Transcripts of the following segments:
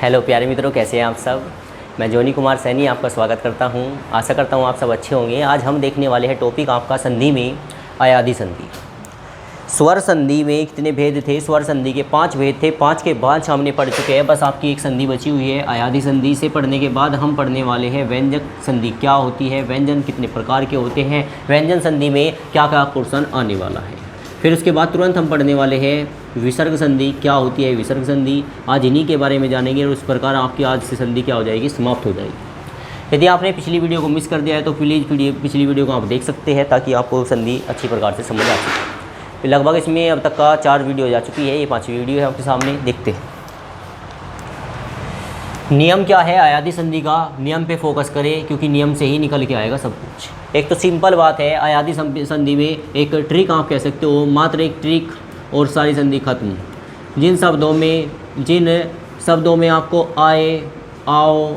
Hello प्यारे मित्रों, कैसे हैं आप सब। मैं जोनी कुमार सैनी आपका स्वागत करता हूं। आशा करता हूं आप सब अच्छे होंगे। आज हम देखने वाले हैं टॉपिक आपका संधि में अयादि संधि। स्वर संधि में कितने भेद थे? स्वर संधि के 5 भेद थे। 5 के बाद हमने पढ़ चुके हैं, बस आपकी एक संधि बची हुई है अयादि संधि। से पढ़ने के बाद हम पढ़ने वाले हैं व्यंजक संधि क्या होती है, व्यंजन कितने प्रकार के होते हैं, व्यंजन संधि में क्या क्या पोर्शन आने वाला है। फिर उसके बाद तुरंत हम पढ़ने वाले हैं विसर्ग संधि क्या होती है, विसर्ग संधि। आज इन्हीं के बारे में जानेंगे और उस प्रकार आपकी आज से संधि क्या हो जाएगी, समाप्त हो जाएगी। यदि आपने पिछली वीडियो को मिस कर दिया है तो प्लीज़ पिछली वीडियो को आप देख सकते हैं ताकि आपको संधि अच्छी प्रकार से समझ आ सके। लगभग इसमें अब तक का 4 वीडियो जा चुकी है, ये 5वीं वीडियो है आपके सामने, देखते हैं। नियम क्या है अयादि संधि का, नियम पे फोकस करें क्योंकि नियम से ही निकल के आएगा सब कुछ। एक तो सिंपल बात है, अयादि संधि में एक ट्रिक आप कह सकते हो, मात्र एक ट्रिक और सारी संधि खत्म। जिन शब्दों में आपको आए, आओ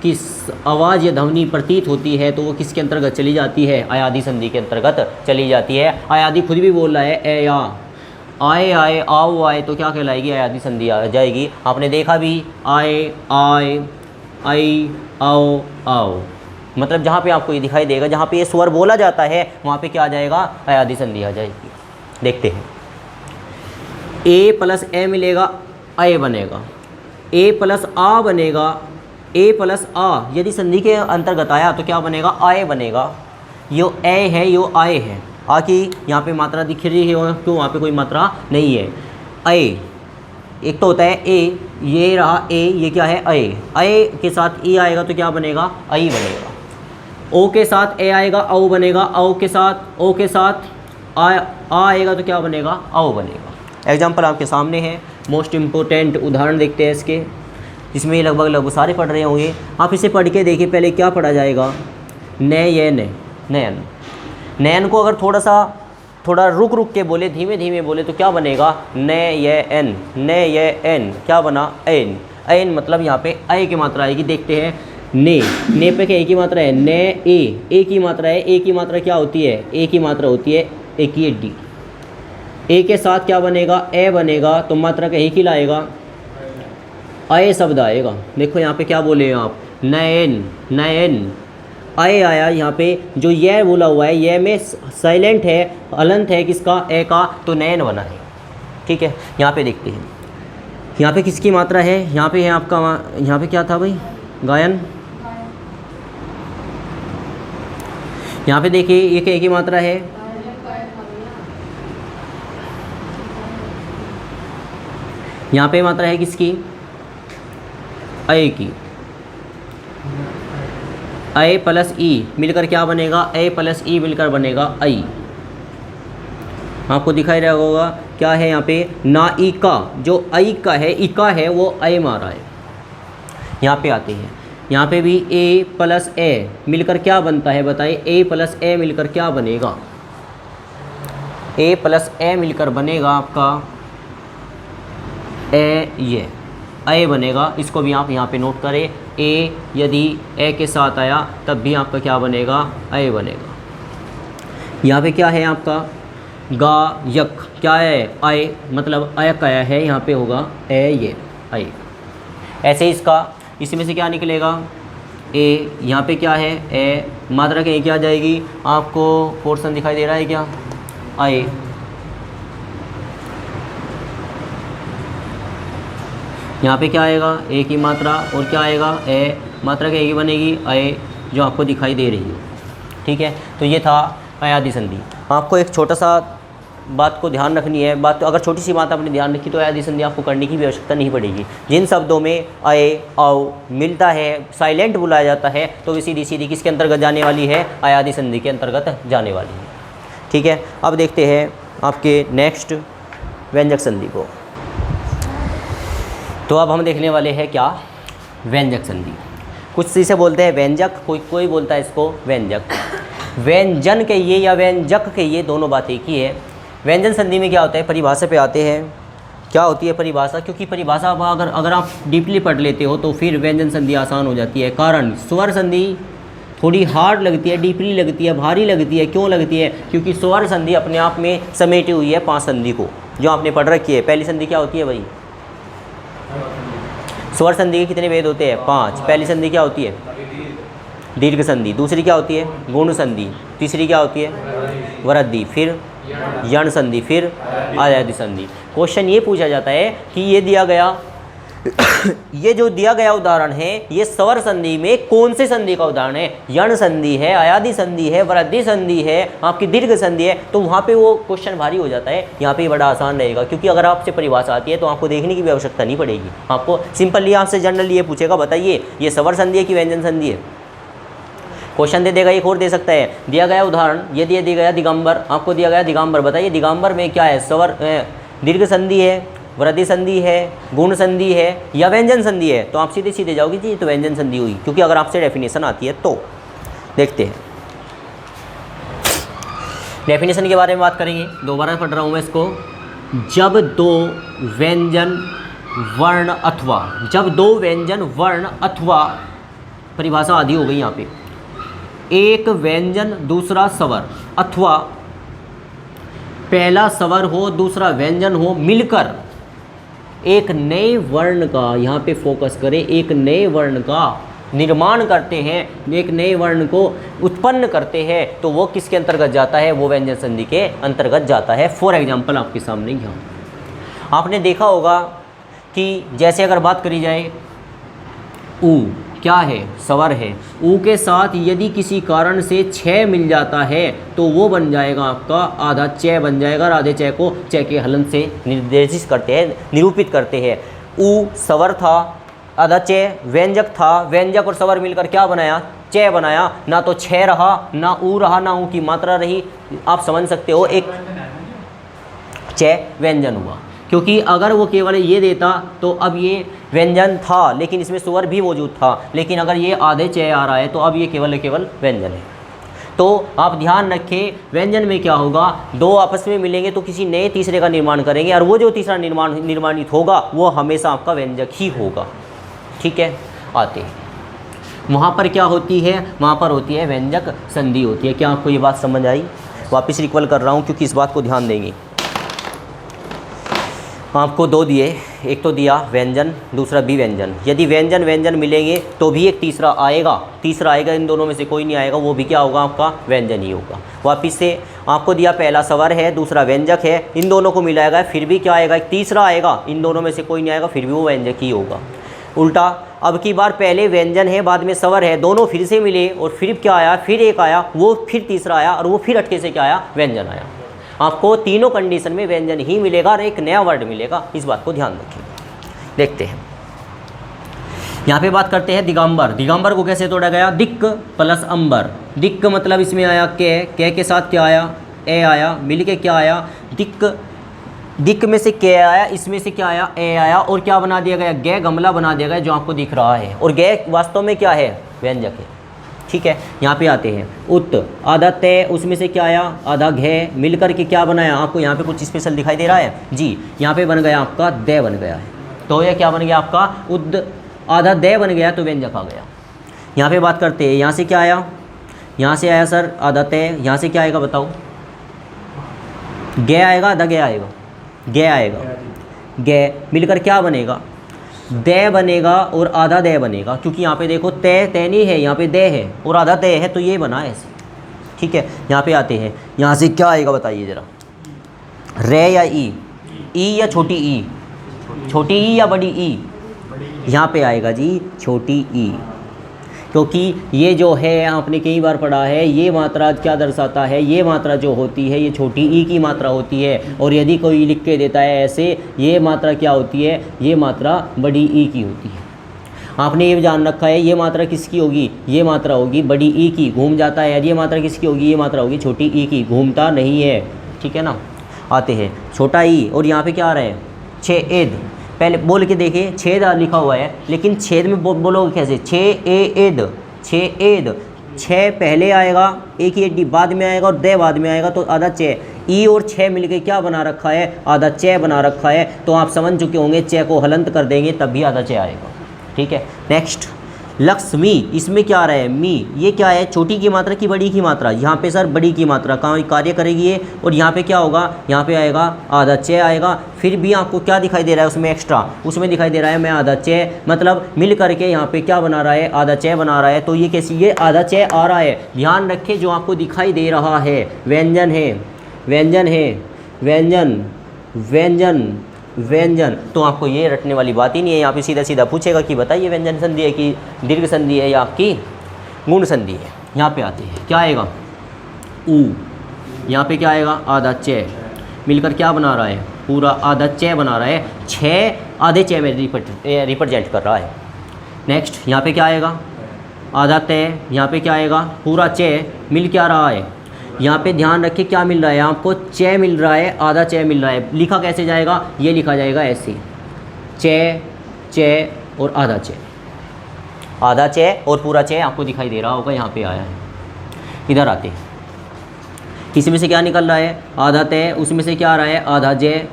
किस आवाज़ या ध्वनि प्रतीत होती है तो वो किसके अंतर्गत चली जाती है, अयादि संधि के अंतर्गत चली जाती है। अयादि खुद भी बोल रहा है ए या, आए आए आओ आए, तो क्या कहलाएगी, अयादि संधि आ जाएगी। आपने देखा भी आए आए, आई आओ आओ, मतलब जहाँ पे आपको ये दिखाई देगा, जहाँ पे ये स्वर बोला जाता है वहाँ पे क्या आ जाएगा, अयादि संधि आ जाएगी। देखते हैं, ए प्लस ए मिलेगा, ए बनेगा, ए प्लस आ बनेगा, ए प्लस आ यदि संधि के अंतर्गत आया तो क्या बनेगा, आए बनेगा। यो ए है, यो आए है, आ की यहाँ पे मात्रा दिख रही है क्यों, वहाँ पे कोई मात्रा नहीं है। ए एक तो होता है ए, ये रहा ए, ये क्या है ए, ए के साथ ई आएगा तो क्या बनेगा, आई बनेगा। ओ के साथ ए आएगा, औ बनेगा। औ के साथ आ आएगा तो क्या बनेगा, औ बनेगा। एग्जाम्पल आपके सामने है, मोस्ट इम्पोर्टेंट उदाहरण देखते हैं इसके, जिसमें लगभग सारे पढ़ रहे होंगे। आप इसे पढ़ के देखिए, पहले क्या पढ़ा जाएगा, नयन। नयन को अगर थोड़ा रुक के बोले, धीमे बोले तो क्या बनेगा, नयन, क्या बना, ऐन मतलब यहाँ पे ए की मात्रा आएगी। देखते हैं, ने पे क्या ए की मात्रा है, ने ए की मात्रा है। ए की मात्रा क्या होती है, ए की मात्रा होती है ए की डी। ए के साथ क्या बनेगा, ए बनेगा, तो मात्रा का एक ही लाएगा, आए शब्द आएगा। देखो यहाँ पे क्या बोले आप, नयन, आए आया। यहाँ पे जो ये बोला हुआ है, ये में साइलेंट है, अलंत है किसका, ए का, तो नयन बना है। ठीक है, यहाँ पे देखते हैं, यहाँ पे किसकी मात्रा है, यहाँ पे है आपका, यहाँ पे क्या था भाई, गायन। यहाँ पे देखिए ये क्या की मात्रा है, यहाँ पे मात्रा है किसकी, ए की। ए प्लस ई मिलकर क्या बनेगा, ए प्लस ई मिलकर बनेगा आई। आपको दिखाई रहा होगा क्या है यहाँ पे, ना ई का, जो आई का है, इका है वो ए मारा है। यहाँ पे आते हैं, यहाँ पे भी ए प्लस ए मिलकर क्या बनता है बताइए, ए प्लस ए मिलकर क्या बनेगा, ए प्लस ए मिलकर बनेगा आपका ये ए बनेगा। इसको भी आप यहाँ पे नोट करें, ए यदि ए के साथ आया तब भी आपका क्या बनेगा, ए बनेगा। यहाँ पे क्या है आपका, गा यक, क्या है, आए मतलब अयक आया है, यहाँ पे होगा ए ये आई। ऐसे इसमें से क्या निकलेगा, ए, यहाँ पे क्या है, ए, मात्रा के क्या जाएगी, आपको पोर्शन दिखाई दे रहा है क्या, आए। यहाँ पे क्या आएगा, ए की मात्रा, और क्या आएगा, ए, मात्रा के एक ही बनेगी, ए, जो आपको दिखाई दे रही है। ठीक है, तो ये था अयादि संधि। आपको एक छोटा सा बात को ध्यान रखनी है, बात तो अगर छोटी सी बात आपने ध्यान रखी तो अयादि संधि आपको करने की भी आवश्यकता नहीं पड़ेगी। जिन शब्दों में ए औ मिलता है, साइलेंट बुलाया जाता है, तो वे सीधी किसके अंतर्गत जाने वाली है, अयादि संधि के अंतर्गत जाने वाली है। ठीक है, अब देखते हैं आपके नेक्स्ट व्यंजक संधि को। तो अब हम देखने वाले हैं क्या, व्यंजक संधि। कुछ इसे बोलते हैं व्यंजक, कोई बोलता है इसको व्यंजक। व्यंजन कहिए या व्यंजक कहिए, दोनों बात एक ही है। व्यंजन संधि में क्या होता है, परिभाषा पे आते हैं। क्या होती है परिभाषा, क्योंकि परिभाषा अगर आप डीपली पढ़ लेते हो तो फिर व्यंजन संधि आसान हो जाती है। कारण स्वर संधि थोड़ी हार्ड लगती है, डीपली लगती है, भारी लगती है। क्यों लगती है, क्योंकि स्वर संधि अपने आप में समेटी हुई है 5 संधि को, जो आपने पढ़ रखी है। पहली संधि क्या होती है भाई, स्वर संधि के कितने भेद होते हैं? 5। पहली संधि क्या होती है? दीर्घ संधि। दूसरी क्या होती है? गुण संधि। तीसरी क्या होती है? वृद्धि। फिर यण संधि। फिर आयादी संधि। क्वेश्चन ये पूछा जाता है कि ये दिया गया ये जो दिया गया उदाहरण है ये स्वर संधि में कौन से संधि का उदाहरण है? यण संधि है, आयादी संधि है, वृद्धि संधि है, आपकी दीर्घ संधि है। तो वहाँ पे वो क्वेश्चन भारी हो जाता है। यहाँ पे बड़ा आसान रहेगा, क्योंकि अगर आपसे परिभाषा आती है तो आपको देखने की भी आवश्यकता नहीं पड़ेगी। आपको सिंपली आपसे जनरली ये पूछेगा, बताइए ये स्वर संधि है कि व्यंजन संधि है? क्वेश्चन दे देगा, एक और दे सकता है। दिया गया उदाहरण ये दिया गया दिगंबर, आपको दिया गया दिगंबर, बताइए दिगंबर में क्या है? स्वर दीर्घ संधि है, वृद्धि संधि है, गुण संधि है या व्यंजन संधि है? तो आप सीधे सीधे जाओगे जी तो व्यंजन संधि हुई, क्योंकि अगर आपसे डेफिनेशन आती है तो। देखते हैं डेफिनेशन के बारे में बात करेंगे। दोबारा पढ़ रहा हूँ मैं इसको। जब दो व्यंजन वर्ण अथवा, जब दो व्यंजन वर्ण अथवा, परिभाषा आदि हो गई यहाँ पे, एक व्यंजन दूसरा स्वर अथवा पहला स्वर हो दूसरा व्यंजन हो, मिलकर एक नए वर्ण का, यहाँ पे फोकस करें, एक नए वर्ण का निर्माण करते हैं, एक नए वर्ण को उत्पन्न करते हैं, तो वो किसके अंतर्गत जाता है? वो व्यंजन संधि के अंतर्गत जाता है। फॉर एग्जाम्पल आपके सामने यहाँ आपने देखा होगा कि जैसे अगर बात करी जाए ऊ क्या है? स्वर है। ऊ के साथ यदि किसी कारण से छः मिल जाता है तो वो बन जाएगा आपका आधा च बन जाएगा, और आधे च को च के हलन से निर्देशित करते हैं, निरूपित करते हैं। ऊ स्वर था, आधा च व्यंजक था, व्यंजक और स्वर मिलकर क्या बनाया? च बनाया। ना तो छः रहा, ना ऊ रहा, ना ऊ की मात्रा रही। आप समझ सकते हो एक च व्यंजन हुआ, क्योंकि अगर वो केवल ये देता तो अब ये व्यंजन था लेकिन इसमें स्वर भी मौजूद था, लेकिन अगर ये आधे च आ रहा है तो अब ये केवल व्यंजन है। तो आप ध्यान रखें, व्यंजन में क्या होगा? दो आपस में मिलेंगे तो किसी नए तीसरे का निर्माण करेंगे, और वो जो तीसरा निर्माणित होगा वो हमेशा आपका व्यंजक ही होगा। ठीक है, आते हैं वहाँ पर क्या होती है? वहाँ पर होती है व्यंजक संधि होती है। क्या आपको ये बात समझ आई? वापस रिकवल कर रहा हूँ क्योंकि इस बात को ध्यान देंगे। आपको दो दिए, एक तो दिया व्यंजन, दूसरा भी व्यंजन। यदि व्यंजन व्यंजन मिलेंगे तो भी एक तीसरा आएगा, तीसरा आएगा, इन दोनों में से कोई नहीं आएगा, वो भी क्या होगा? आपका व्यंजन ही होगा। वापिस से आपको दिया पहला स्वर है, दूसरा व्यंजक है, इन दोनों को मिलाएगा, फिर भी क्या आएगा? एक तीसरा आएगा, इन दोनों में से कोई नहीं आएगा, फिर भी वो व्यंजक ही होगा। उल्टा अब की बार पहले व्यंजन है, बाद में स्वर है, दोनों फिर से मिले और फिर क्या आया? फिर एक आया, वो फिर तीसरा आया, और वो फिर अटके से क्या आया? व्यंजन आया। आपको तीनों कंडीशन में व्यंजन ही मिलेगा और एक नया वर्ड मिलेगा, इस बात को ध्यान रखिए। देखते हैं यहाँ पे बात करते हैं दिगंबर। दिगंबर को कैसे तोड़ा गया? दिक् प्लस अंबर। दिक् मतलब इसमें आया के साथ क्या आया? ए आया, मिल के क्या आया? दिक्। दिक् में से के आया, इसमें से क्या आया? ए आया, और क्या बना दिया गया? गे गमला बना दिया गया, जो आपको दिख रहा है। और गे वास्तव में क्या है? व्यंजक है। ठीक है, यहाँ पे आते हैं उत, आधा तय, उसमें से क्या आया? आधा घे, मिलकर के क्या बनाया? आपको यहाँ पे कुछ स्पेशल दिखाई दे रहा है जी? यहाँ पे बन गया आपका दे बन गया है, तो ये क्या बन गया आपका? उद, आधा दे बन गया तो व्यंजक आ गया। यहाँ पे बात करते हैं, यहाँ से क्या आया? यहाँ से आया सर आधा तय, यहाँ से क्या आएगा बताओ? गे आएगा, आधा गे आएगा, गे आएगा, गे मिलकर क्या बनेगा? दे बनेगा और आधा दे बनेगा, क्योंकि यहाँ पे देखो तय तय नहीं है, यहाँ पे दे है और आधा तय है, तो ये बना ऐसे। ठीक है, यहाँ पे आते हैं, यहाँ से क्या आएगा बताइए ज़रा? रे या ई या छोटी ई? छोटी ई या बड़ी ई? यहाँ पे आएगा जी छोटी ई, क्योंकि ये जो है आपने कई बार पढ़ा है, ये मात्रा क्या दर्शाता है? ये मात्रा जो होती है ये छोटी ई की मात्रा होती है, और यदि कोई लिख के देता है ऐसे, ये मात्रा क्या होती है? ये मात्रा बड़ी ई की होती है। आपने ये जान रखा है, ये मात्रा किसकी होगी? ये मात्रा होगी बड़ी ई की, घूम जाता है। यदि ये मात्रा किसकी होगी? ये मात्रा होगी छोटी ई की, घूमता नहीं है। ठीक है ना, आते हैं छोटा ई, और यहाँ पे क्या आ रहा है? छेद। पहले बोल के देखिए, छेद लिखा हुआ है, लेकिन छेद में बोलोगे कैसे? छेद, छेद, छः पहले आएगा, एक ही एडी बाद में आएगा और दे बाद में आएगा, तो आधा चे। ई और छः मिलके क्या बना रखा है? आधा चे बना रखा है। तो आप समझ चुके होंगे, चे को हलंत कर देंगे तब भी आधा चे आएगा। ठीक है, नेक्स्ट लक्ष्मी, इसमें क्या आ रहा है मी, ये क्या है छोटी की मात्रा की बड़ी की मात्रा, यहाँ पे सर बड़ी की मात्रा कार्य करेगी ये, और यहाँ पे क्या होगा, यहाँ पे आएगा आधा चे आएगा। फिर भी आपको क्या दिखाई दे रहा है उसमें एक्स्ट्रा, उसमें दिखाई दे रहा है मैं आधा चे, मतलब मिल करके यहाँ पे क्या बना रहा है, आधा चे बना रहा है। तो ये कैसी, ये आधा चे आ रहा है। ध्यान रखें जो आपको दिखाई दे रहा है व्यंजन है, व्यंजन है, व्यंजन व्यंजन व्यंजन, तो आपको ये रटने वाली बात ही नहीं है। यहाँ पे सीधा सीधा पूछेगा कि बताइए व्यंजन संधि है कि दीर्घ संधि है या आपकी गुण संधि है। यहाँ पे आते हैं, क्या आएगा ऊ, यहाँ पे क्या आएगा आधा चे, मिलकर क्या बना रहा है, पूरा आधा चे बना रहा है, छः आधे चे में रिप्रेजेंट कर रहा है। नेक्स्ट यहाँ पे क्या आएगा आधा तय, यहाँ पे क्या आएगा पूरा चे, मिल क्या रहा है, यहाँ पे ध्यान रखिए क्या मिल रहा है आपको, चे मिल रहा है, आधा चे मिल रहा है। लिखा कैसे जाएगा, ये लिखा जाएगा ऐसे, चे चे और आधा चे, आधा चे और पूरा चे आपको दिखाई दे रहा होगा, यहाँ पे आया है। इधर आते हैं, इसमें से क्या निकल रहा है आधा तय, उसमें से क्या आ रहा है आधा जय,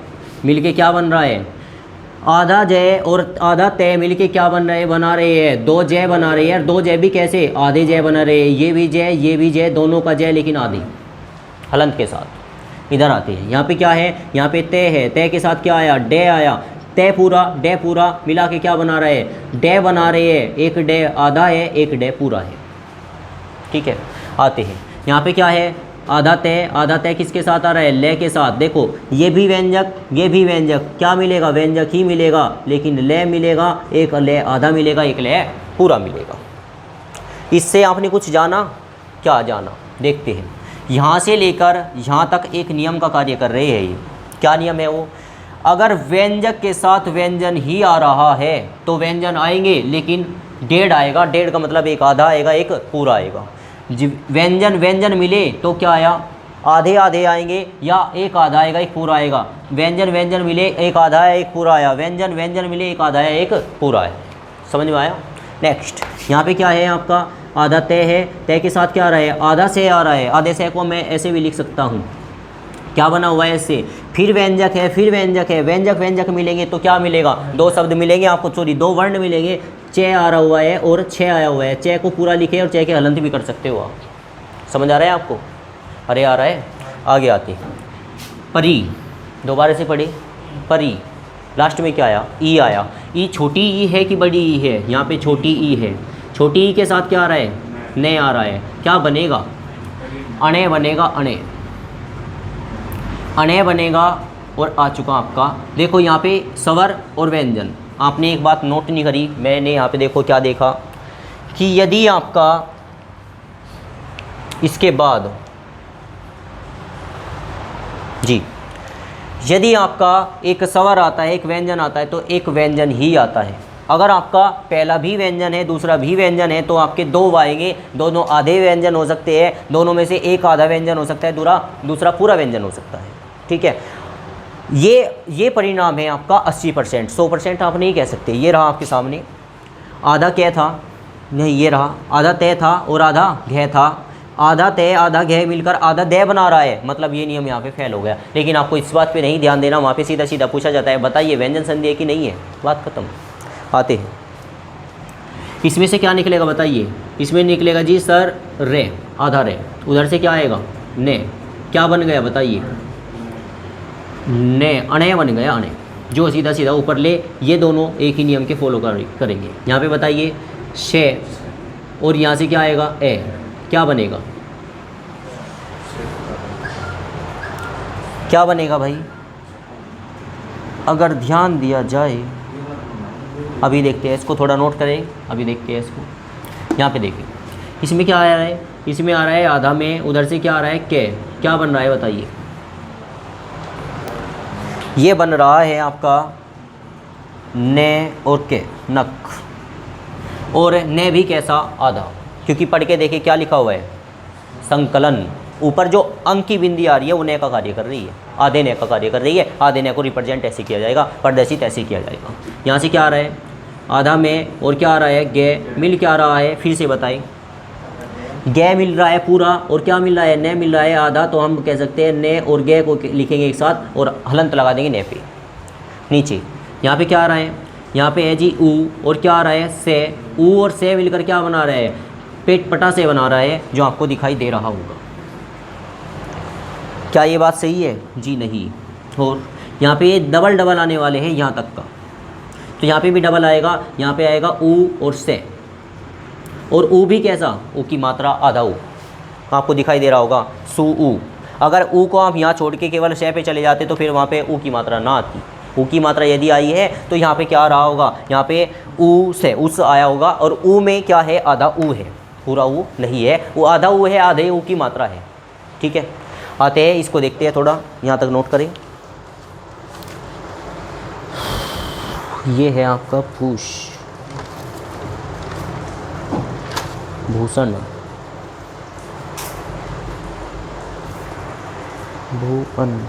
मिलके क्या बन रहा है आधा जय और आधा तय मिलके क्या बन रहे, बना रहे हैं दो जय बना रहे हैं। दो जय भी कैसे, आधे जय बना रहे हैं, ये भी जय ये भी जय, दोनों का जय लेकिन आधे हलंत के साथ। इधर आते हैं, यहाँ पे क्या है, यहाँ पे तय है, तय के साथ क्या आया डे आया, तय पूरा डे पूरा मिला के क्या बना रहे हैं डे बना रहे हैं, एक डे आधा है एक डे पूरा है। ठीक है, आते हैं यहाँ पे क्या है आधा तय किसके साथ आ रहा है, ले के साथ। देखो ये भी व्यंजक ये भी व्यंजक, क्या मिलेगा व्यंजक ही मिलेगा, लेकिन ले मिलेगा, एक ले आधा मिलेगा एक ले पूरा मिलेगा। इससे आपने कुछ जाना, क्या जाना देखते हैं। यहाँ से लेकर यहाँ तक एक नियम का कार्य कर रहे हैं। ये क्या नियम है वो, अगर व्यंजक के साथ व्यंजन ही आ रहा है तो व्यंजन आएंगे, लेकिन डेढ़ आएगा, डेढ़ का मतलब एक आधा आएगा एक पूरा आएगा। व्यंजन व्यंजन मिले तो क्या आया आधे आधे आएंगे, या एक आधा आएगा एक पूरा आएगा। व्यंजन व्यंजन मिले एक आधा है एक पूरा आया, व्यंजन व्यंजन मिले एक आधा है एक पूरा है। समझ में आया। नेक्स्ट यहाँ पे क्या है आपका आधा तय है, तय के साथ क्या आ रहा है आधा से आ रहा है, आधे से को मैं ऐसे भी लिख सकता हूँ, क्या बना हुआ है ऐसे। फिर व्यंजक है, फिर व्यंजक है, व्यंजक व्यंजक मिलेंगे तो क्या मिलेगा, दो शब्द मिलेंगे आपको, सॉरी दो वर्ण मिलेंगे, चे आ रहा हुआ है और छः आया हुआ है। चे को पूरा लिखे और चे के हलंत भी कर सकते हो आप। समझ आ रहा है आपको, अरे आ रहा है। आगे आते परी, दोबारा से पढ़े परी, लास्ट में क्या आया ई आया। ई छोटी ई है कि बड़ी ई है, यहाँ पे छोटी ई है, छोटी ई के साथ क्या आ रहा है ने आ रहा है, क्या बनेगा अणे बनेगा, अणे अणे बनेगा और आ चुका आपका। देखो यहाँ पे स्वर और व्यंजन, आपने एक बात नोट नहीं करी, मैंने यहाँ पे देखो क्या देखा कि यदि आपका इसके बाद जी, यदि आपका एक स्वर आता है एक व्यंजन आता है तो एक व्यंजन ही आता है। अगर आपका पहला भी व्यंजन है दूसरा भी व्यंजन है तो आपके दो आएंगे, दोनों आधे व्यंजन हो सकते हैं, दोनों में से एक आधा व्यंजन हो सकता है, दूसरा पूरा व्यंजन हो सकता है। ठीक है, ये परिणाम है आपका 80%, 100% आप नहीं कह सकते। ये रहा आपके सामने, आधा क्या था नहीं, ये रहा आधा तय था और आधा घय था, आधा तय आधा घय मिलकर आधा दय बना रहा है, मतलब ये नियम यहाँ पे फेल हो गया। लेकिन आपको इस बात पे नहीं ध्यान देना, वहाँ पे सीधा सीधा पूछा जाता है बताइए व्यंजन संधि है कि नहीं है, बात खत्म। आते हैं इसमें से क्या निकलेगा बताइए, इसमें निकलेगा जी सर रे, आधा रे, उधर से क्या आएगा ने, क्या बन गया बताइए ने, अणे बन गया अणे, जो सीधा सीधा ऊपर ले, ये दोनों एक ही नियम के फॉलो करेंगे। यहाँ पे बताइए शे और यहाँ से क्या आएगा ए, क्या बनेगा क्या बनेगा भाई, अगर ध्यान दिया जाए, अभी देखते हैं इसको, थोड़ा नोट करें, अभी देखते हैं इसको। यहाँ पे देखिए इसमें क्या आ रहा है, इसमें आ रहा है आधा में, उधर से क्या आ रहा है के, क्या बन रहा है बताइए, ये बन रहा है आपका ने और के, नक, और ने भी कैसा आधा, क्योंकि पढ़ के देखिए क्या लिखा हुआ है संकलन, ऊपर जो अंक की बिंदी आ रही है वो ने का कार्य कर रही है, आधे ने का कार्य कर रही है, आधे ने को रिप्रेजेंट ऐसे किया जाएगा, प्रदर्शित ऐसे किया जाएगा। यहाँ से क्या आ रहा है आधा में और क्या आ रहा है गे, मिल क्या आ रहा है फिर से बताएं, गे मिल रहा है पूरा और क्या मिल रहा है ने मिल रहा है आधा, तो हम कह सकते हैं ने और गे को लिखेंगे एक साथ और हलंत लगा देंगे ने पे नीचे। यहाँ पे क्या आ रहा है यहाँ पे है जी ऊ, और क्या आ रहा है से। ऊ और से मिलकर क्या बना रहा है, पेट पटा से बना रहा है, जो आपको दिखाई दे रहा होगा। क्या ये बात सही है जी? नहीं। और यहाँ पे ये डबल डबल आने वाले हैं यहाँ तक का, तो यहाँ पे भी डबल आएगा, यहाँ पे आएगा ऊ और से। और ऊ भी कैसा, ऊ की मात्रा आधा ऊ, आपको दिखाई दे रहा होगा सु ऊ। अगर ऊ को आप यहाँ छोड़ के केवल शे पे चले जाते तो फिर वहाँ पे ऊ की मात्रा ना आती। ऊ की मात्रा यदि आई है तो यहाँ पे क्या आ रहा होगा, यहाँ पे ऊ से उस आया होगा, और ऊ में क्या है, आधा ऊ है, पूरा ऊ नहीं है, वो आधा ऊ है, आधे ऊ की मात्रा है। ठीक है, आते हैं इसको देखते हैं, थोड़ा यहाँ तक नोट करें। ये है आपका भूष, भूषण, भूपन,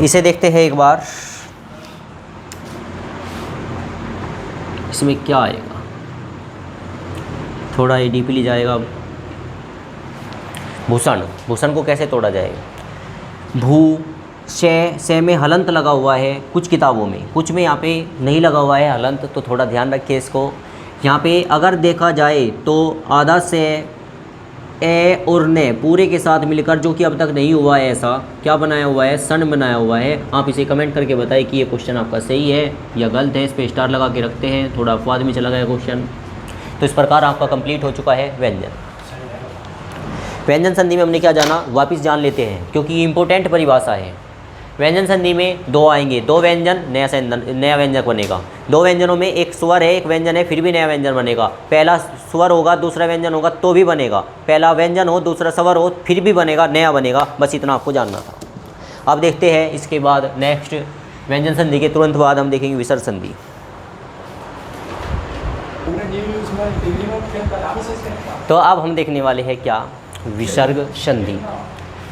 इसे देखते हैं एक बार, इसमें क्या आएगा, थोड़ा ये डीपली जाएगा। भूषण, भूषण को कैसे तोड़ा जाएगा, भू से में हलंत लगा हुआ है कुछ किताबों में, कुछ में यहाँ पे नहीं लगा हुआ है हलंत, तो थोड़ा ध्यान रखिए इसको। यहाँ पे अगर देखा जाए तो आधा से ए और ने पूरे के साथ मिलकर, जो कि अब तक नहीं हुआ है, ऐसा क्या बनाया हुआ है, सन बनाया हुआ है। आप इसे कमेंट करके बताएं कि ये क्वेश्चन आपका सही है या गलत है। इस पर स्टार लगा के रखते हैं, थोड़ा अफवाद में चला गया क्वेश्चन। तो इस प्रकार आपका कंप्लीट हो चुका है व्यंजन। व्यंजन संधि में हमने क्या जाना, वापस जान लेते हैं, क्योंकि ये इंपॉर्टेंट परिभाषा है। व्यंजन संधि में दो आएंगे, दो व्यंजन, नया व्यंजक बनेगा। दो व्यंजनों में एक स्वर है, एक व्यंजन है, फिर भी नया व्यंजन बनेगा। पहला स्वर होगा, दूसरा व्यंजन होगा तो भी बनेगा। पहला व्यंजन हो, दूसरा स्वर हो, फिर भी बनेगा, नया बनेगा। बस इतना आपको जानना था। अब देखते हैं इसके बाद नेक्स्ट, व्यंजन संधि के तुरंत बाद हम देखेंगे विसर्ग संधि। तो अब हम देखने वाले हैं क्या, विसर्ग संधि।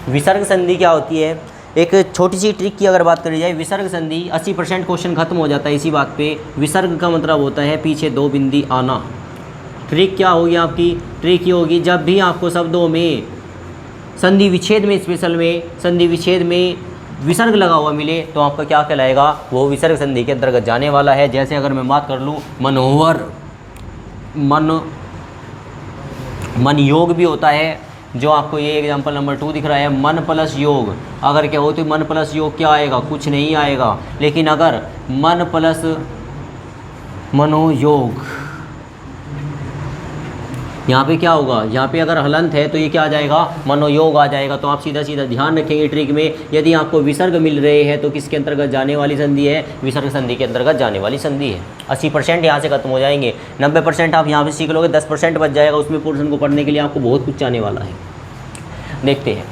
विसर्ग संधि क्या होती है, एक छोटी सी ट्रिक की अगर बात करी जाए, विसर्ग संधि 80% क्वेश्चन खत्म हो जाता है इसी बात पे। विसर्ग का मतलब होता है पीछे दो बिंदी आना। ट्रिक क्या होगी आपकी, ट्रिक ये होगी, जब भी आपको शब्दों में संधि विच्छेद में, स्पेशल में संधि विच्छेद में विसर्ग लगा हुआ मिले तो आपका क्या कहलाएगा, वो विसर्ग संधि के अंतर्गत जाने वाला है। जैसे अगर मैं बात कर लूँ, मनोहर, मन योग भी होता है, जो आपको ये एग्जांपल नंबर 2 दिख रहा है, मन प्लस योग। अगर क्या हो तो मन प्लस योग क्या आएगा, कुछ नहीं आएगा। लेकिन अगर मन प्लस मनोयोग, यहाँ पे क्या होगा, यहाँ पे अगर हलंत है तो ये क्या आ जाएगा, मनोयोग आ जाएगा। तो आप सीधा सीधा ध्यान रखेंगे ट्रिक में, यदि आपको विसर्ग मिल रहे हैं तो किसके अंतर्गत जाने वाली संधि है, विसर्ग संधि के अंतर्गत जाने वाली संधि है। 80% यहाँ से खत्म हो जाएंगे, 90% आप यहाँ पे सीख लोगे, 10% बच जाएगा। उसमें पोर्शन को पढ़ने के लिए आपको बहुत कुछ आने वाला है। देखते हैं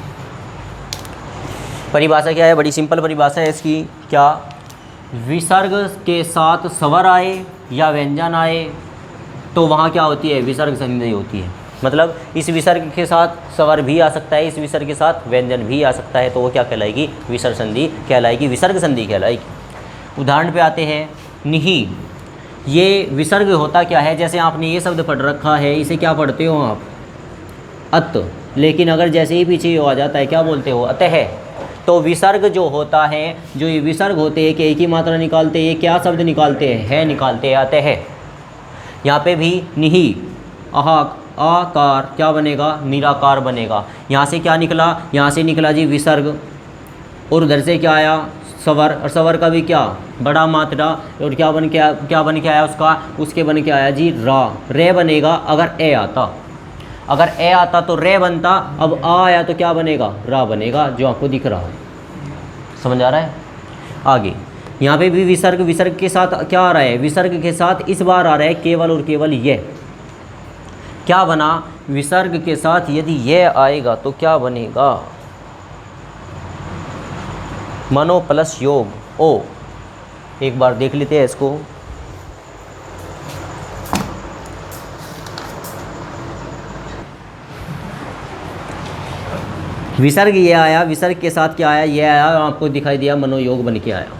परिभाषा क्या है, बड़ी सिंपल परिभाषा है इसकी। क्या, विसर्ग के साथ स्वर आए या व्यंजन आए तो वहाँ क्या होती है, विसर्ग संधि होती है। मतलब इस विसर्ग के साथ स्वर भी आ सकता है, इस विसर्ग के साथ व्यंजन भी आ सकता है, तो वो क्या कहलाएगी, विसर्ग संधि कहलाएगी, विसर्ग संधि कहलाएगी। उदाहरण पे आते हैं, निहि। ये विसर्ग होता क्या है, जैसे आपने ये शब्द पढ़ रखा है, इसे क्या पढ़ते हो आप, अत। लेकिन अगर जैसे ही पीछे आ जाता है क्या बोलते हो, अतः। तो विसर्ग जो होता है, जो ये विसर्ग होते हैं कि एक ही मात्रा निकालते हैं, ये क्या शब्द निकालते हैं, है निकालते हैं, अतः। यहाँ पे भी निहि, आकार क्या बनेगा, निराकार बनेगा। यहाँ से क्या निकला, यहाँ से निकला जी विसर्ग, और उधर से क्या आया, स्वर, और स्वर का भी क्या, बड़ा मात्रा, और क्या बन के आया उसका, उसके बन के आया जी रा, रे बनेगा। अगर ए आता, अगर ए आता तो रे बनता, अब आ आया तो क्या बनेगा, रा बनेगा, जो आपको दिख रहा है। समझ आ रहा है। आगे यहाँ पे भी विसर्ग, विसर्ग के साथ क्या आ रहा है, विसर्ग के साथ इस बार आ रहा है केवल और केवल ये। क्या बना, विसर्ग के साथ यदि ये आएगा तो क्या बनेगा, मनो प्लस योग, ओ। एक बार देख लेते हैं इसको। विसर्ग ये आया, विसर्ग के साथ क्या आया, ये आया, आपको दिखाई दिया मनोयोग बन के आया।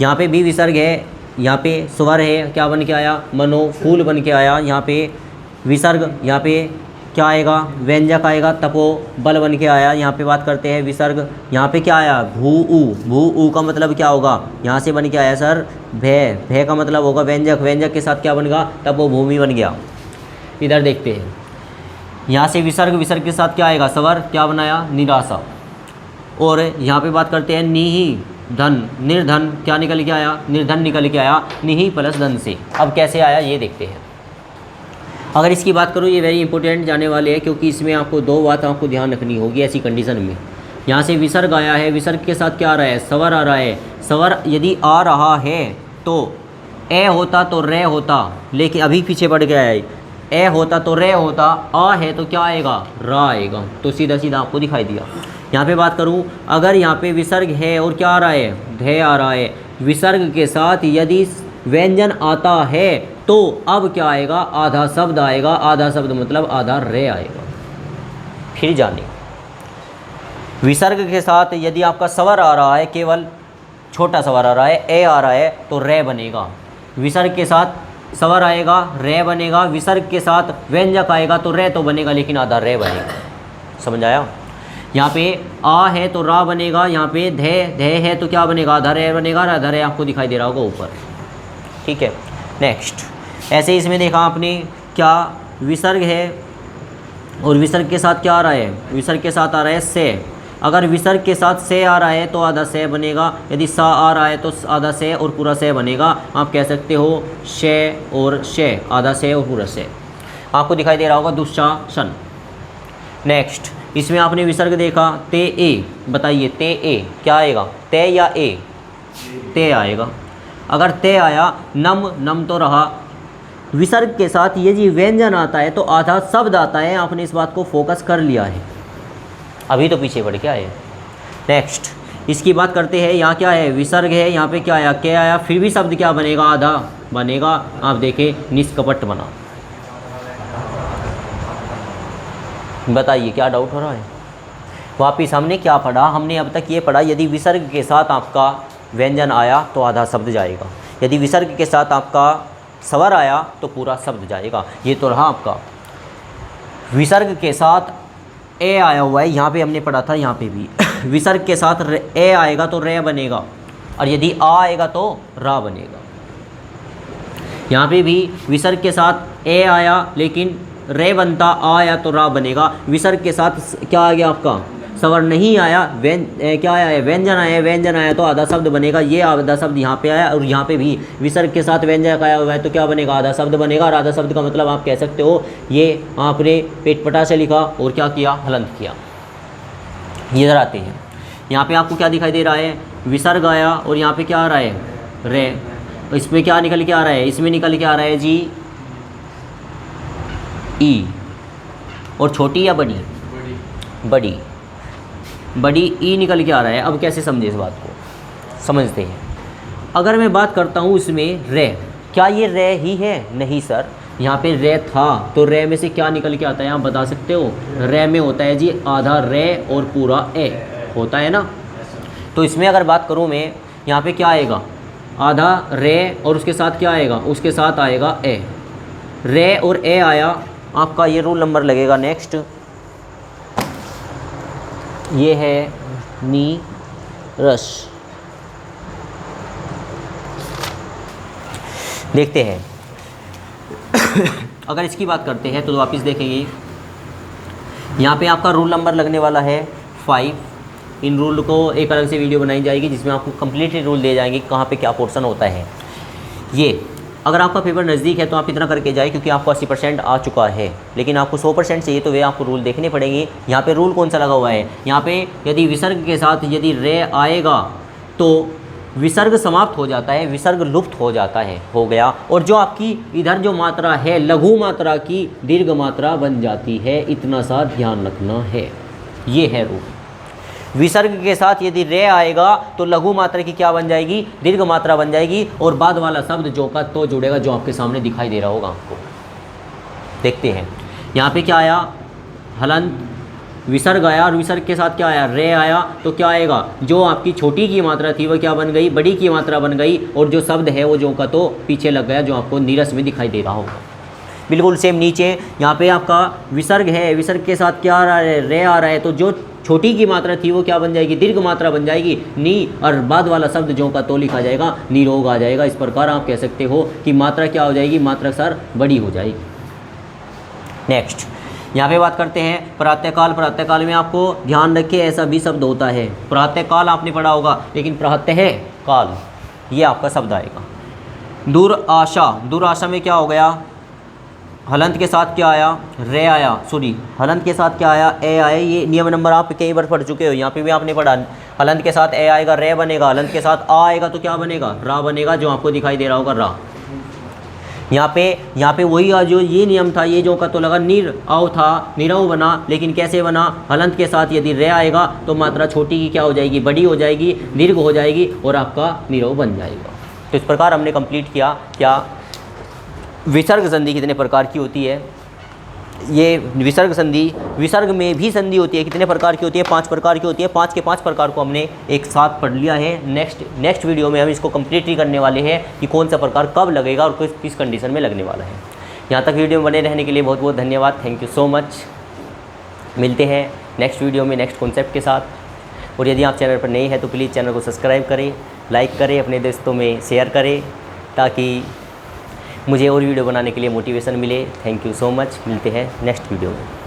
यहाँ पे भी विसर्ग है, यहाँ पे स्वर है, क्या बन के आया, मनो, फूल बन के आया। यहाँ पे विसर्ग, यहाँ पे क्या आएगा, व्यंजक आएगा, तपो बल बन के आया। यहाँ पे बात करते हैं विसर्ग, यहाँ पे क्या आया, भू ऊ का मतलब क्या होगा, यहाँ से बन के आया सर भय का मतलब होगा व्यंजक, व्यंजक के साथ क्या बनेगा, तपो भूमि बन गया। इधर देखते हैं, यहाँ से विसर्ग के साथ क्या आएगा, स्वर, क्या बनाया, निराशा। और यहाँ पे बात करते हैं निही धन, निर्धन, क्या निकल के आया, निर्धन निकल के आया, निही प्लस धन से। अब कैसे आया ये देखते हैं। अगर इसकी बात करूँ, ये वेरी इंपॉर्टेंट जाने वाले हैं, क्योंकि इसमें आपको दो बात आपको ध्यान रखनी होगी ऐसी कंडीशन में। यहाँ से विसर्ग आया है, विसर्ग के साथ क्या आ रहा है, स्वर आ रहा है। स्वर यदि आ रहा है तो ए होता तो रे होता, लेकिन अभी पीछे बढ़ गया है, ए होता तो रे होता, आ है तो क्या आएगा, रा आएगा। तो सीधा सीधा आपको दिखाई दिया। यहाँ पे बात करूँ, अगर यहाँ पे विसर्ग है और क्या आ रहा है, धय आ रहा है, विसर्ग के साथ यदि व्यंजन आता है तो अब क्या आएगा, आधा शब्द आएगा। आधा शब्द मतलब आधा रे आएगा। फिर जाने, विसर्ग के साथ यदि आपका स्वर आ रहा है, केवल छोटा स्वर आ रहा है, ए आ रहा है, तो रे बनेगा। विसर्ग के साथ स्वर आएगा, रे बनेगा। विसर्ग के साथ व्यंजक आएगा तो रे तो बनेगा, लेकिन आधा रे बनेगा। समझ आया। यहाँ पे आ है तो रा बनेगा, यहाँ पे धे है तो क्या बनेगा, आधा रे बनेगा। आधा रे आपको दिखाई दे रहा होगा ऊपर, ठीक है। नेक्स्ट, ऐसे इसमें देखा आपने, क्या विसर्ग है और विसर्ग के साथ क्या आ रहा है, विसर्ग के साथ आ रहा है से। अगर विसर्ग के साथ से आ रहा है तो आधा से बनेगा, यदि सा आ रहा है तो आधा से और पूरा से बनेगा। आप कह सकते हो शे और शे, आधा से और पूरा से। आपको दिखाई दे रहा होगा दुशासन। नेक्स्ट, इसमें आपने विसर्ग देखा, ते ए, बताइए ते ए क्या आएगा, ते या ए, ते आएगा। अगर ते आया, नम तो रहा। विसर्ग के साथ यदि व्यंजन आता है तो आधा शब्द आता है। आपने इस बात को फोकस कर लिया है, अभी तो पीछे बढ़ के आए। नेक्स्ट, इसकी बात करते हैं। यहाँ क्या है, विसर्ग है, यहाँ पे क्या आया, क्या आया, फिर भी शब्द क्या बनेगा, आधा बनेगा। आप देखें, निष्कपट बना। बताइए क्या डाउट हो रहा है। वापिस हमने क्या पढ़ा, हमने अब तक ये पढ़ा, यदि विसर्ग के साथ आपका व्यंजन आया तो आधा शब्द जाएगा, यदि विसर्ग के साथ आपका स्वर आया तो पूरा शब्द जाएगा। ये तो रहा आपका। विसर्ग के साथ ए आया हुआ है, यहाँ पे हमने पढ़ा था, यहाँ पे भी विसर्ग के साथ ए आएगा तो रे बनेगा, और यदि आ आएगा तो रा बनेगा। यहाँ पे भी विसर्ग के साथ ए आया लेकिन रे बनता, आ आया तो रा बनेगा। विसर्ग के साथ क्या आ गया आपका, स्वर नहीं आया, क्या आया है, व्यंजन आया, व्यंजन आया तो आधा शब्द बनेगा। ये आधा शब्द यहाँ पे आया, और यहाँ पे भी विसर्ग के साथ व्यंजन आया हुआ है तो क्या बनेगा, आधा शब्द बनेगा। और आधा शब्द का मतलब आप कह सकते हो, ये आपने पेटपटा से लिखा और क्या किया, हलंत किया। इधर आते हैं, यहाँ पे आपको क्या दिखाई दे रहा है, विसर्ग आया और यहाँ पे क्या आ रहा है, रे। इसमें क्या निकल के आ रहा है, इसमें निकल के आ रहा है जी ई। और छोटी या बड़ी, बड़ी बड़ी ई निकल के आ रहा है। अब कैसे समझे इस बात को, समझते हैं। अगर मैं बात करता हूँ इसमें रे, क्या ये रे ही है, नहीं सर, यहाँ पे रे था तो रे में से क्या निकल के आता है, आप बता सकते हो। रे में होता है जी आधा रे और पूरा ए होता है ना। तो इसमें अगर बात करूँ मैं, यहाँ पे क्या आएगा, आधा रे और उसके साथ क्या आएगा, उसके साथ आएगा ए। रे और ए आया, आपका ये रूल नंबर लगेगा। नेक्स्ट, ये है नी रस। देखते हैं अगर इसकी बात करते हैं तो वापस देखेंगे, यहाँ पे आपका रूल नंबर लगने वाला है 5। इन रूल को एक अलग से वीडियो बनाई जाएगी जिसमें आपको कम्प्लीटली रूल दे जाएंगे कहाँ पे क्या पोर्शन होता है। ये अगर आपका पेपर नज़दीक है तो आप इतना करके जाए, क्योंकि आपको 80% आ चुका है, लेकिन आपको 100% चाहिए तो वे आपको रूल देखने पड़ेंगे। यहाँ पे रूल कौन सा लगा हुआ है, यहाँ पे यदि विसर्ग के साथ यदि रे आएगा तो विसर्ग समाप्त हो जाता है, विसर्ग लुप्त हो जाता है, हो गया। और जो आपकी इधर जो मात्रा है, लघु मात्रा की दीर्घ मात्रा बन जाती है। इतना सा ध्यान रखना है, ये है रूल। विसर्ग के साथ यदि रे आएगा तो लघु मात्रा की क्या बन जाएगी, दीर्घ मात्रा बन जाएगी, और बाद वाला शब्द जो का तो जुड़ेगा, जो आपके सामने दिखाई दे रहा होगा आपको। देखते हैं, यहाँ पे क्या आया, हलंत। विसर्ग आया और विसर्ग के साथ क्या आया, रे आया, तो क्या आएगा, जो आपकी छोटी की मात्रा थी वह क्या बन गई, बड़ी की मात्रा बन गई, और जो शब्द है वो जो का तो पीछे लग गया, जो आपको नीरस में दिखाई दे रहा होगा। बिल्कुल सेम नीचे यहाँ पे आपका विसर्ग है, विसर्ग के साथ क्या आ रहा है, रे आ रहा है, तो जो छोटी की मात्रा थी वो क्या बन जाएगी, दीर्घ मात्रा बन जाएगी नी, और बाद वाला शब्द जो का तो लिखा जाएगा निरोग आ जाएगा। इस प्रकार आप कह सकते हो कि मात्रा क्या हो जाएगी, मात्रा सर बड़ी हो जाएगी। नेक्स्ट यहाँ पे बात करते हैं प्रातःकाल। प्रातःकाल में आपको ध्यान रखिए ऐसा भी शब्द होता है, प्रातःकाल आपने पढ़ा होगा, लेकिन प्रातः काल ये आपका शब्द आएगा। दुराशा, दुराशा में क्या हो गया, हलंत के साथ क्या आया, रे आया, सॉरी हलंत के साथ क्या आया, ए आया। ये नियम नंबर आप कई बार पढ़ चुके हो, यहाँ पे भी आपने पढ़ा, हलंत के साथ ए आएगा रे बनेगा, हलंत के साथ आ आएगा तो क्या बनेगा, रा बनेगा, जो आपको दिखाई दे रहा होगा रा। यहाँ पे वही जो ये नियम था, ये जो का तो लगा निर आओ था, निरव बना, लेकिन कैसे बना, हलंत के साथ यदि रे आएगा तो मात्रा छोटी की क्या हो जाएगी, बड़ी हो जाएगी, दीर्घ हो जाएगी और आपका निरव बन जाएगा। तो इस प्रकार हमने कंप्लीट किया क्या, विसर्ग संधि कितने प्रकार की होती है। ये विसर्ग संधि, विसर्ग में भी संधि होती है, कितने प्रकार की होती है, 5 प्रकार की होती है। 5 के 5 प्रकार को हमने एक साथ पढ़ लिया है। नेक्स्ट वीडियो में हम इसको कंप्लीट ही करने वाले हैं कि कौन सा प्रकार कब लगेगा और किस कंडीशन में लगने वाला है। यहाँ तक वीडियो में बने रहने के लिए बहुत बहुत धन्यवाद, थैंक यू सो मच। मिलते हैं नेक्स्ट वीडियो में नेक्स्ट कॉन्सेप्ट के साथ। और यदि आप चैनल पर नए हैं तो प्लीज़ चैनल को सब्सक्राइब करें, लाइक करें, अपने दोस्तों में शेयर करें, ताकि मुझे और वीडियो बनाने के लिए मोटिवेशन मिले। थैंक यू सो मच, मिलते हैं नेक्स्ट वीडियो में।